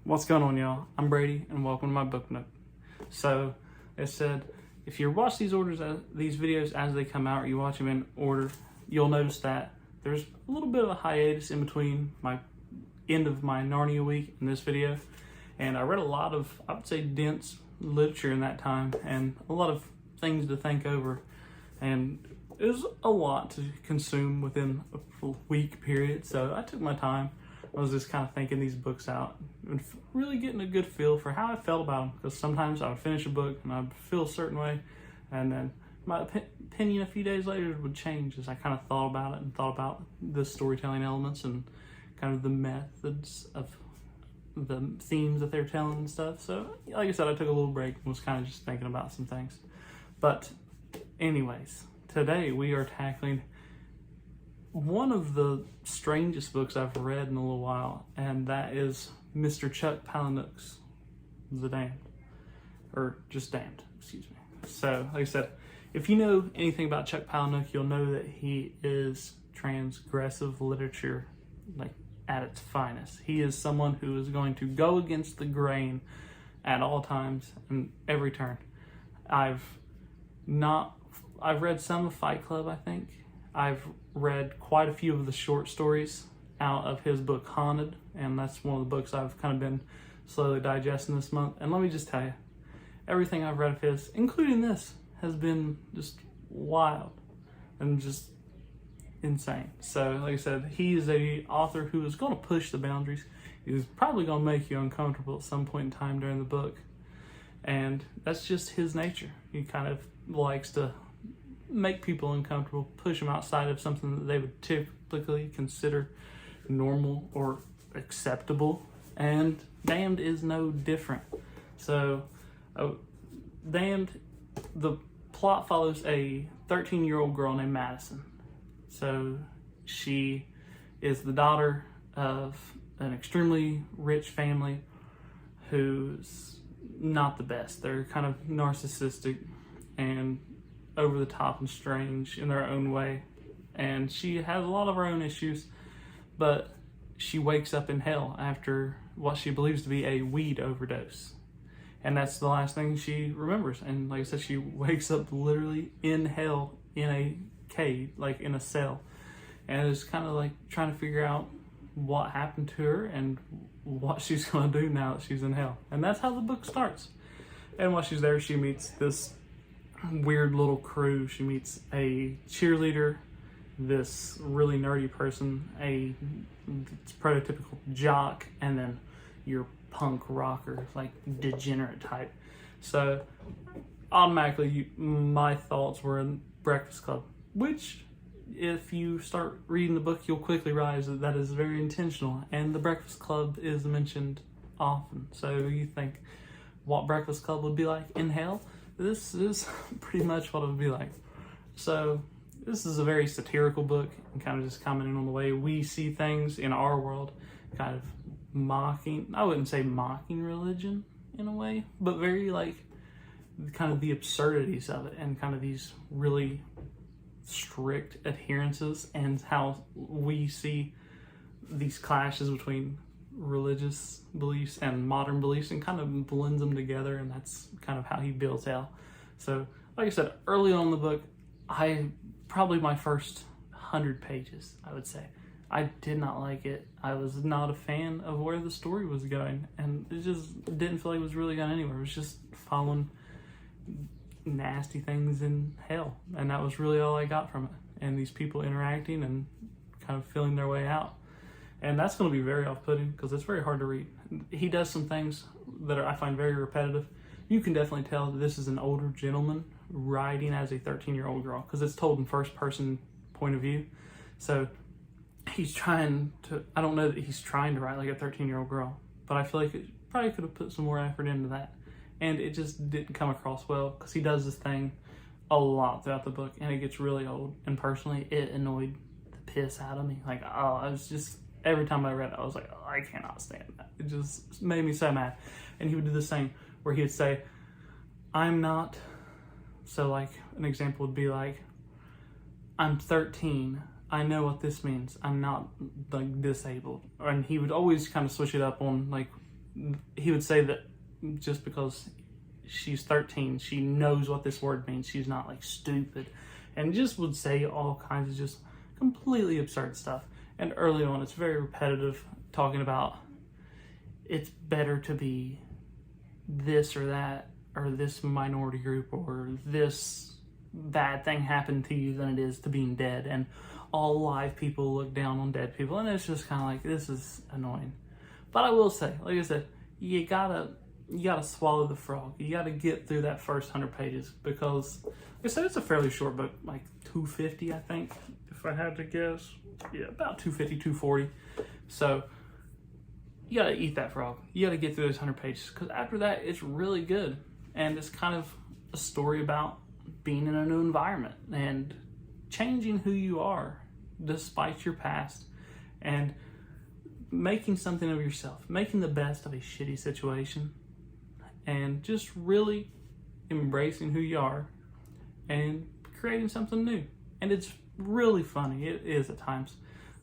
What's going on, y'all? I'm Brady, and welcome to my book nook. So, as said, if you watch these videos as they come out, or you watch them in order, you'll notice that there's a little bit of a hiatus in between my end of my Narnia week and this video. And I read a lot of, I would say, dense literature in that time, and a lot of things to think over. And it was a lot to consume within a week period. So I took my time. I was just kind of thinking these books out and really getting a good feel for how I felt about them. Because sometimes I would finish a book and I'd feel a certain way, and then my opinion a few days later would change as I kind of thought about it and thought about the storytelling elements and kind of the methods of the themes that they're telling and stuff. So, like I said, I took a little break and was kind of just thinking about some things. But anyways, today we are tackling one of the strangest books I've read in a little while, and that is Mr. Chuck Palahniuk's The Damned. Or just Damned, excuse me. So, like I said, if you know anything about Chuck Palahniuk, you'll know that he is transgressive literature, like, at its finest. He is someone who is going to go against the grain at all times and every turn. I've read some of Fight Club, I think. I've read quite a few of the short stories out of his book Haunted, and that's one of the books I've kind of been slowly digesting this month. And let me just tell you, everything I've read of his, including this, has been just wild and just insane. So, like I said, he is a author who is going to push the boundaries. He's probably going to make you uncomfortable at some point in time during the book. And that's just his nature. He kind of likes to make people uncomfortable, push them outside of something that they would typically consider normal or acceptable. And Damned is no different. So, Damned, the plot follows a 13-year-old girl named Madison. So she is the daughter of an extremely rich family who's not the best. They're kind of narcissistic and over the top and strange in their own way. And she has a lot of her own issues, but she wakes up in hell after what she believes to be a weed overdose. And that's the last thing she remembers. And like I said, she wakes up literally in hell in a cave, like in a cell, and is kind of like trying to figure out what happened to her and what she's going to do now that she's in hell. And that's how the book starts. And while she's there, she meets this weird little crew. She meets a cheerleader, this really nerdy person, a prototypical jock, and then your punk rocker, like degenerate type. So automatically my thoughts were in Breakfast Club, which, if you start reading the book, you'll quickly realize that that is very intentional, and the Breakfast Club is mentioned often. So you think what Breakfast Club would be like in hell? This is pretty much what it would be like. So this is a very satirical book, and kind of just commenting on the way we see things in our world, kind of mocking, I wouldn't say mocking religion in a way, but very like kind of the absurdities of it, and kind of these really strict adherences, and how we see these clashes between religious beliefs and modern beliefs, and kind of blends them together. And that's kind of how he builds hell. So, like I said, early on in the book, probably my first 100 pages, I would say, I did not like it. I was not a fan of where the story was going, and it just didn't feel like it was really going anywhere. It was just following nasty things in hell, and that was really all I got from it. And these people interacting and kind of feeling their way out, and that's going to be very off-putting because it's very hard to read. He does some things that I find very repetitive. You can definitely tell that this is an older gentleman writing as a 13-year-old girl, because it's told in first-person point of view. So he's trying to, I don't know that he's trying to write like a 13-year-old girl, but I feel like it probably could have put some more effort into that. And it just didn't come across well, because he does this thing a lot throughout the book, and it gets really old. And personally, it annoyed the piss out of me. Like, oh, I was just, every time I read it, I was like, oh, I cannot stand that. It just made me so mad. And he would do this thing where he would say, I'm not, so like an example would be like, I'm 13, I know what this means. I'm not like disabled. And he would always kind of switch it up on like he would say that just because she's 13, she knows what this word means. She's not like stupid, and just would say all kinds of just completely absurd stuff. And early on, it's very repetitive, talking about it's better to be this or that, or this minority group, or this bad thing happened to you than it is to being dead. And all live people look down on dead people. And it's just kind of like, this is annoying. But I will say, like I said, you gotta swallow the frog. You gotta get through that first 100 pages, because like I said, it's a fairly short book, like 250, I think, if I had to guess. Yeah, about 250, 240. So you gotta eat that frog. You gotta get through those 100 pages, because after that, it's really good. And it's kind of a story about being in a new environment and changing who you are despite your past, and making something of yourself, making the best of a shitty situation, and just really embracing who you are and creating something new. And it's really funny. It is at times.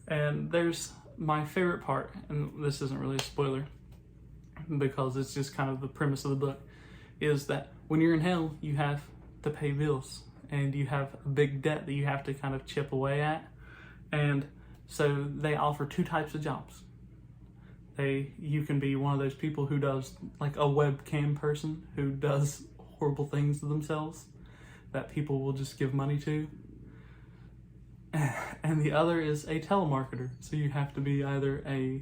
And there's my favorite part, and this isn't really a spoiler because it's just kind of the premise of the book, is that when you're in hell, you have to pay bills, and you have a big debt that you have to kind of chip away at. And so they offer two types of jobs. You can be one of those people who does, like a webcam person who does horrible things to themselves that people will just give money to. And the other is a telemarketer. So you have to be either a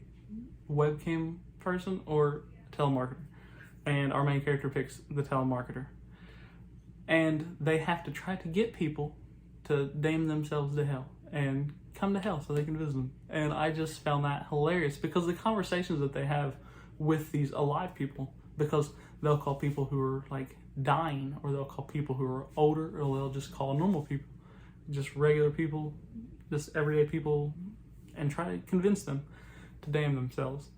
webcam person or a telemarketer. And our main character picks the telemarketer. And they have to try to get people to damn themselves to hell and come to hell so they can visit them. And I just found that hilarious, because the conversations that they have with these alive people, because they'll call people who are like dying, or they'll call people who are older, or they'll just call normal people, just regular people, just everyday people, and try to convince them to damn themselves.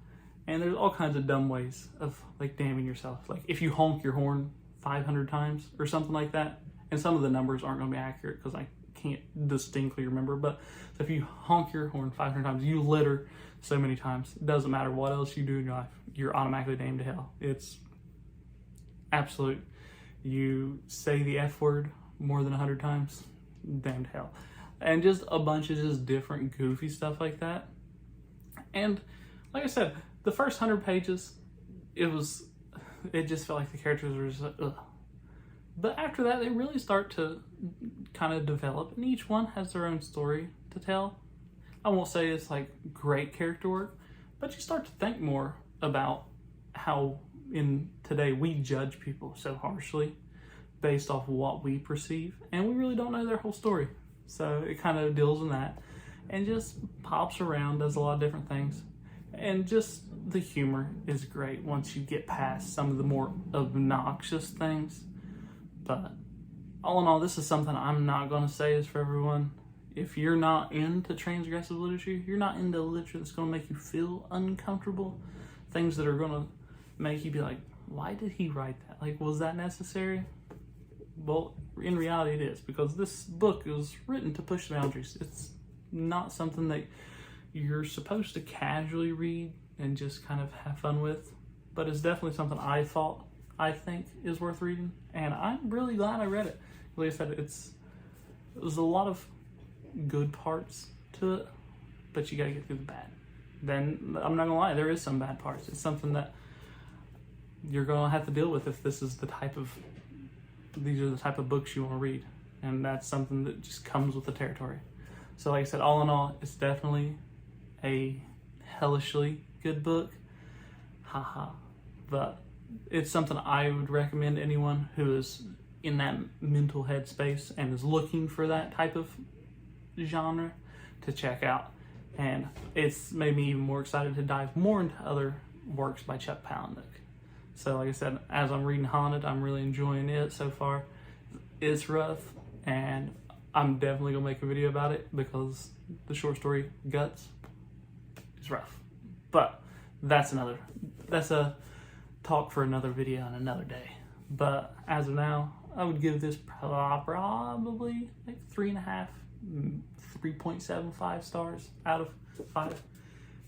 And there's all kinds of dumb ways of like damning yourself. Like if you honk your horn 500 times or something like that, and some of the numbers aren't going to be accurate because I can't distinctly remember, but if you honk your horn 500 times, you litter so many times, it doesn't matter what else you do in your life, you're automatically damned to hell. It's absolute. You say the F word more than 100 times, damned to hell. And just a bunch of just different goofy stuff like that. And like I said, the first 100 pages, it just felt like the characters were just like, ugh. But after that, they really start to kind of develop, and each one has their own story to tell. I won't say it's like great character work, but you start to think more about how in today we judge people so harshly based off of what we perceive, and we really don't know their whole story. So it kind of deals in that, and just pops around, does a lot of different things. And just the humor is great once you get past some of the more obnoxious things. But all in all, this is something I'm not going to say is for everyone. If you're not into transgressive literature, you're not into literature that's going to make you feel uncomfortable, things that are going to make you be like, why did he write that? Like, was that necessary? Well, in reality it is, because this book is written to push boundaries. It's not something that you're supposed to casually read and just kind of have fun with, but it's definitely something I think is worth reading, and I'm really glad I read it. Like I said, there's a lot of good parts to it, but you gotta get through the bad. Then, I'm not gonna lie, there is some bad parts. It's something that you're gonna have to deal with if these are the type of books you want to read, and that's something that just comes with the territory. So like I said, all in all, it's definitely a hellishly good book. Haha. But it's something I would recommend anyone who is in that mental headspace and is looking for that type of genre to check out. And it's made me even more excited to dive more into other works by Chuck Palahniuk. So like I said, as I'm reading Haunted, I'm really enjoying it so far. It's rough, and I'm definitely going to make a video about it because the short story Guts is rough. But that's a talk for another video on another day. But as of now, I would give this probably like 3.5, 3.75 stars out of 5.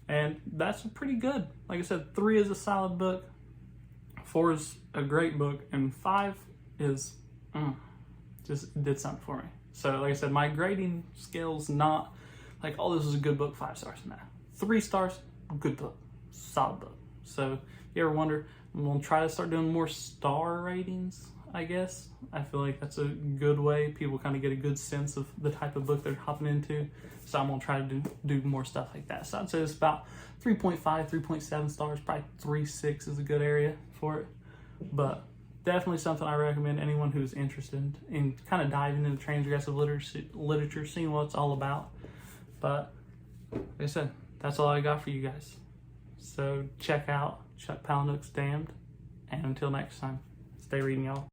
And that's pretty good. Like I said, 3 is a solid book, 4 is a great book, and 5 is just did something for me. So like I said, my grading scale's not like, oh, this is a good book, 5 stars. Nah, 3 stars, good book, solid book. So if you ever wonder, I'm gonna try to start doing more star ratings, I guess. I feel like that's a good way. People kind of get a good sense of the type of book they're hopping into. So I'm gonna try to do more stuff like that. So I'd say it's about 3.5, 3.7 stars, probably 3.6 is a good area for it. But definitely something I recommend anyone who's interested in kind of diving into transgressive literature, seeing what it's all about. But like I said, that's all I got for you guys. So check out Palahniuk's Damned. And until next time, stay reading, y'all.